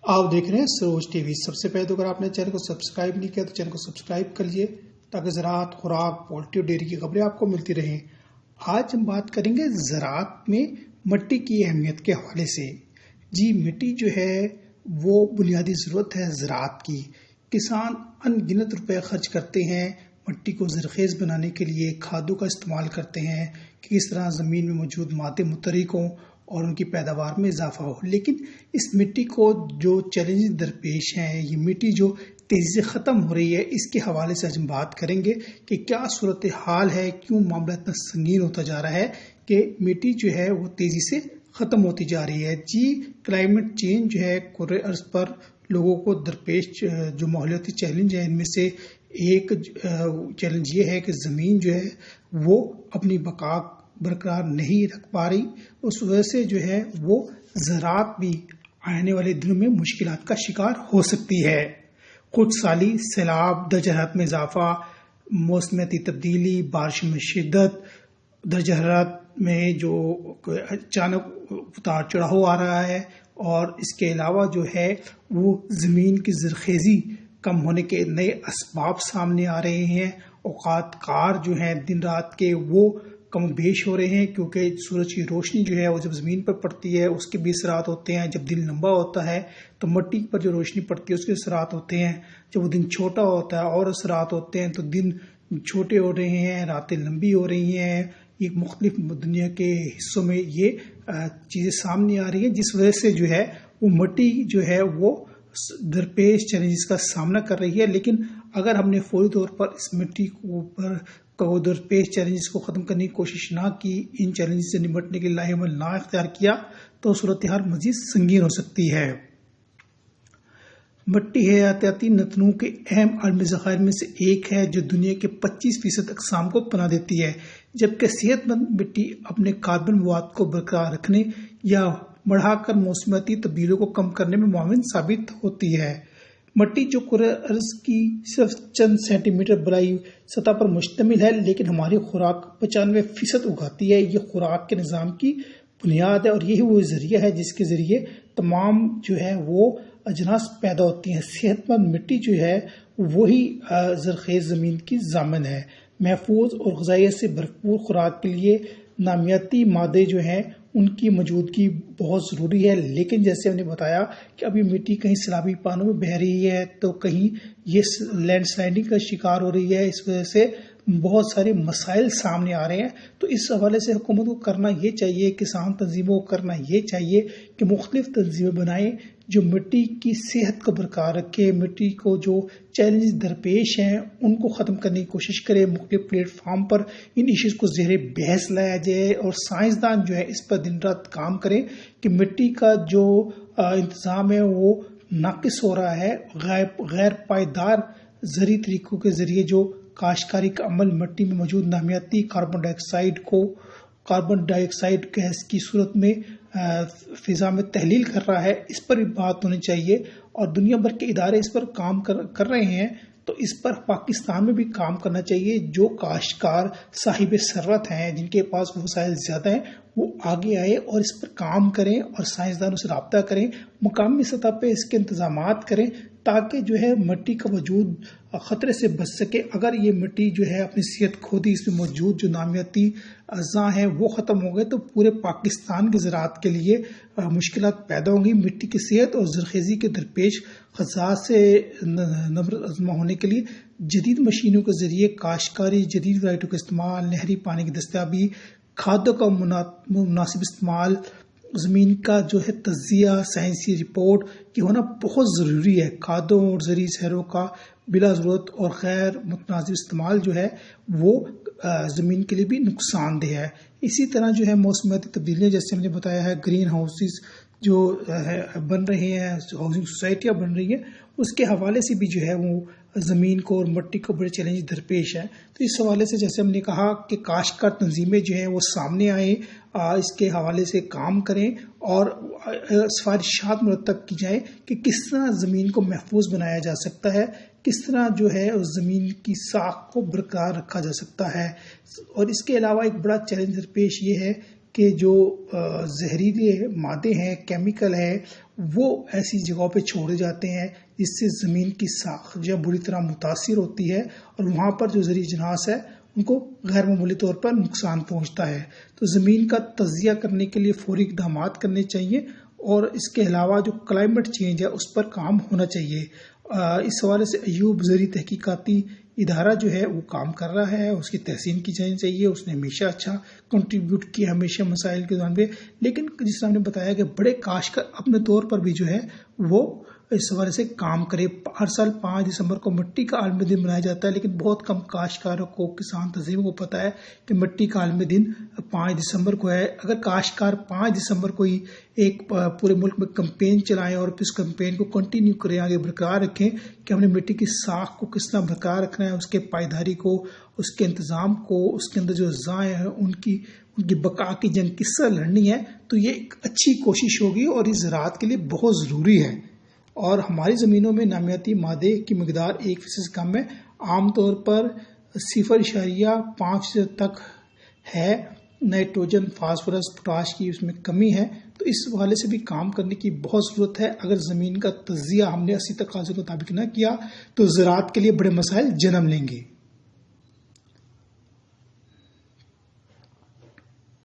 آپ دیکھ رہے ہیں سروج ٹی وی۔ سب سے پہلے تو اگر آپ نے چینل کو سبسکرائب نہیں کیا تو چینل کو سبسکرائب کر لیے تاکہ زراعت، خوراک، پولٹری اور ڈیری کی خبریں آپ کو ملتی رہیں۔ آج ہم بات کریں گے زراعت میں مٹی کی اہمیت کے حوالے سے۔ جی، مٹی جو ہے وہ بنیادی ضرورت ہے زراعت کی۔ کسان ان گنت روپے خرچ کرتے ہیں مٹی کو زرخیز بنانے کے لیے، کھادوں کا استعمال کرتے ہیں کہ کس طرح زمین میں موجود مادے متحرک ہوں اور ان کی پیداوار میں اضافہ ہو۔ لیکن اس مٹی کو جو چیلنج درپیش ہیں، یہ مٹی جو تیزی سے ختم ہو رہی ہے، اس کے حوالے سے آج ہم بات کریں گے کہ کیا صورتحال ہے، کیوں معاملہ اتنا سنگین ہوتا جا رہا ہے کہ مٹی جو ہے وہ تیزی سے ختم ہوتی جا رہی ہے۔ جی، کلائمیٹ چینج جو ہے کرۂ ارض پر لوگوں کو درپیش جو ماحولیاتی چیلنج ہے، ان میں سے ایک چیلنج یہ ہے کہ زمین جو ہے وہ اپنی بقا برقرار نہیں رکھ پا رہی۔ اس وجہ سے جو ہے وہ زراعت بھی آنے والے دنوں میں مشکلات کا شکار ہو سکتی ہے۔ خود سالی، سیلاب، درجہ حرارت میں اضافہ، موسمیاتی تبدیلی، بارش میں شدت، درجہ حرارت میں جو اچانک اتار چڑھاؤ آ رہا ہے، اور اس کے علاوہ جو ہے وہ زمین کی زرخیزی کم ہونے کے نئے اسباب سامنے آ رہے ہیں۔ اوقات کار جو ہیں دن رات کے وہ کم و بیش ہو رہے ہیں، کیونکہ سورج کی روشنی جو ہے وہ جب زمین پر پڑتی ہے اس کے بھی اثرات ہوتے ہیں۔ جب دن لمبا ہوتا ہے تو مٹی پر جو روشنی پڑتی ہے اس کے اثرات ہوتے ہیں۔ جب وہ دن چھوٹا ہوتا ہے اور اثرات ہوتے ہیں، تو دن چھوٹے ہو رہے ہیں، راتیں لمبی ہو رہی ہیں۔ یہ مختلف دنیا کے حصوں میں یہ چیزیں سامنے آ رہی ہیں، جس وجہ سے جو ہے وہ مٹی جو ہے وہ درپیش چیلنجز کا سامنا کر رہی ہے۔ لیکن اگر ہم نے فوری طور پر اس مٹی کو درپیش چیلنجز کو ختم کرنے کی کوشش نہ کی، ان چیلنجز سے نمٹنے کے لاہے عمل نہ اختیار کیا، تو صورتحال مزید سنگین ہو سکتی ہے۔ مٹی حیاتیاتی تنوع کے اہم عالمی ذخائر میں سے ایک ہے جو دنیا کے 25% اقسام کو پناہ دیتی ہے، جبکہ صحت مند مٹی اپنے کاربن مواد کو برقرار رکھنے یا بڑھا کر موسمیاتی تبدیلیوں کو کم کرنے میں معاون ثابت ہوتی ہے۔ مٹی جو کرۂ ارض کی صرف چند سینٹی میٹر بڑائی سطح پر مشتمل ہے، لیکن ہماری خوراک 95% اگاتی ہے۔ یہ خوراک کے نظام کی بنیاد ہے، اور یہی وہ ذریعہ ہے جس کے ذریعے تمام جو ہے وہ اجناس پیدا ہوتی ہیں۔ صحت مند مٹی جو ہے وہی زرخیز زمین کی ضامن ہے۔ محفوظ اور غذائیت سے بھرپور خوراک کے لیے نامیاتی مادے جو ہیں ان کی موجودگی بہت ضروری ہے، لیکن جیسے ہم نے بتایا کہ ابھی مٹی کہیں سیلابی پانوں میں بہہ رہی ہے تو کہیں یہ لینڈ سلائڈنگ کا شکار ہو رہی ہے۔ اس وجہ سے بہت سارے مسائل سامنے آ رہے ہیں۔ تو اس حوالے سے حکومت کو کرنا یہ چاہیے، کسان تنظیموں کو کرنا یہ چاہیے کہ مختلف تنظیمیں بنائیں جو مٹی کی صحت کو برقرار رکھے، مٹی کو جو چیلنجز درپیش ہیں ان کو ختم کرنے کی کوشش کرے۔ مختلف پلیٹ فارم پر ان ایشوز کو زیر بحث لایا جائے، اور سائنسدان جو ہے اس پر دن رات کام کریں کہ مٹی کا جو انتظام ہے وہ ناقص ہو رہا ہے۔ غیر پائیدار زرعی طریقوں کے ذریعے جو کاشتکاری کا عمل مٹی میں موجود نامیاتی کاربن ڈائی آکسائیڈ گیس کی صورت میں فضا میں تحلیل کر رہا ہے، اس پر بھی بات ہونی چاہیے، اور دنیا بھر کے ادارے اس پر کام کر رہے ہیں۔ تو اس پر پاکستان میں بھی کام کرنا چاہیے۔ جو کاشتکار صاحب ثروت ہیں، جن کے پاس وسائل زیادہ ہیں، وہ آگے آئے اور اس پر کام کریں اور سائنسدانوں سے رابطہ کریں، مقامی سطح پہ اس کے انتظامات کریں تاکہ جو ہے مٹی کا وجود خطرے سے بچ سکے۔ اگر یہ مٹی جو ہے اپنی صحت کھو دی، اس میں موجود جو نامیاتی اجزاء ہیں وہ ختم ہو گئے، تو پورے پاکستان کی زراعت کے لیے مشکلات پیدا ہوں گی۔ مٹی کی صحت اور زرخیزی کے درپیش خدشات سے نبرد ازما ہونے کے لیے جدید مشینوں کے ذریعے کاشتکاری، جدید ورائٹوں کا استعمال، نہری پانی کی دستیابی، کھادوں کا مناسب استعمال، زمین کا جو ہے تجزیہ، سائنسی رپورٹ کی ہونا بہت ضروری ہے۔ کھادوں اور زرعی زہروں کا بلا ضرورت اور غیر متناسب استعمال جو ہے وہ زمین کے لیے بھی نقصان دہ ہے۔ اسی طرح جو ہے موسمیاتی تبدیلیاں، جیسے ہم نے بتایا ہے، گرین ہاؤسز جو بن رہے ہیں، ہاؤسنگ سوسائٹیاں بن رہی ہیں، اس کے حوالے سے بھی جو ہے وہ زمین کو اور مٹی کو بڑے چیلنج درپیش ہیں۔ تو اس حوالے سے جیسے ہم نے کہا کہ کاشتکار تنظیمیں جو ہیں وہ سامنے آئیں، اس کے حوالے سے کام کریں اور سفارشات مرتب کی جائیں کہ کس طرح زمین کو محفوظ بنایا جا سکتا ہے، کس طرح جو ہے اس زمین کی ساکھ کو برقرار رکھا جا سکتا ہے۔ اور اس کے علاوہ ایک بڑا چیلنج درپیش یہ ہے کہ جو زہریلے مادے ہیں، کیمیکل ہیں، وہ ایسی جگہوں پہ چھوڑے جاتے ہیں جس سے زمین کی ساخت جو بری طرح متاثر ہوتی ہے اور وہاں پر جو زرعی جناس ہے ان کو غیر معمولی طور پر نقصان پہنچتا ہے۔ تو زمین کا تجزیہ کرنے کے لیے فوری اقدامات کرنے چاہیے اور اس کے علاوہ جو کلائمیٹ چینج ہے اس پر کام ہونا چاہیے۔ اس حوالے سے ایوب زرعی تحقیقاتی ادارہ جو ہے وہ کام کر رہا ہے، اس کی تحسین کی جانی چاہیے۔ اس نے ہمیشہ اچھا کنٹریبیوٹ کیا ہمیشہ مسائل کے دوران میں، لیکن جس طرح ہم نے بتایا کہ بڑے کاشتکار اپنے طور پر بھی جو ہے وہ اس حوالے سے کام کرے۔ ہر سال 5 دسمبر کو مٹی کا عالمی دن منایا جاتا ہے، لیکن بہت کم کاشتکاروں کو، کسان تنظیموں کو پتا ہے کہ مٹی کا عالمی دن 5 دسمبر کو ہے۔ اگر کاشتکار 5 دسمبر کو ہی ایک پورے ملک میں کمپین چلائیں اور اس کمپین کو کنٹینیو کریں، آگے برقرار رکھیں کہ ہم نے مٹی کی ساخت کو کس طرح برقرار رکھنا ہے، اس کے پائیداری کو، اس کے انتظام کو، اس کے اندر جو اجزاء ہیں ان کی بقا کی جنگ کس طرح لڑنی ہے، تو یہ ایک اچھی کوشش ہوگی اور اس زراعت کے لیے بہت ضروری ہے۔ اور ہماری زمینوں میں نامیاتی مادے کی مقدار 1% کم ہے، عام طور پر 0.5% تک ہے۔ نائٹروجن، فاسفورس، پوٹاش کی اس میں کمی ہے، تو اس حوالے سے بھی کام کرنے کی بہت ضرورت ہے۔ اگر زمین کا تجزیہ ہم نے 80 تقاضوں کے مطابق نہ کیا تو زراعت کے لیے بڑے مسائل جنم لیں گے۔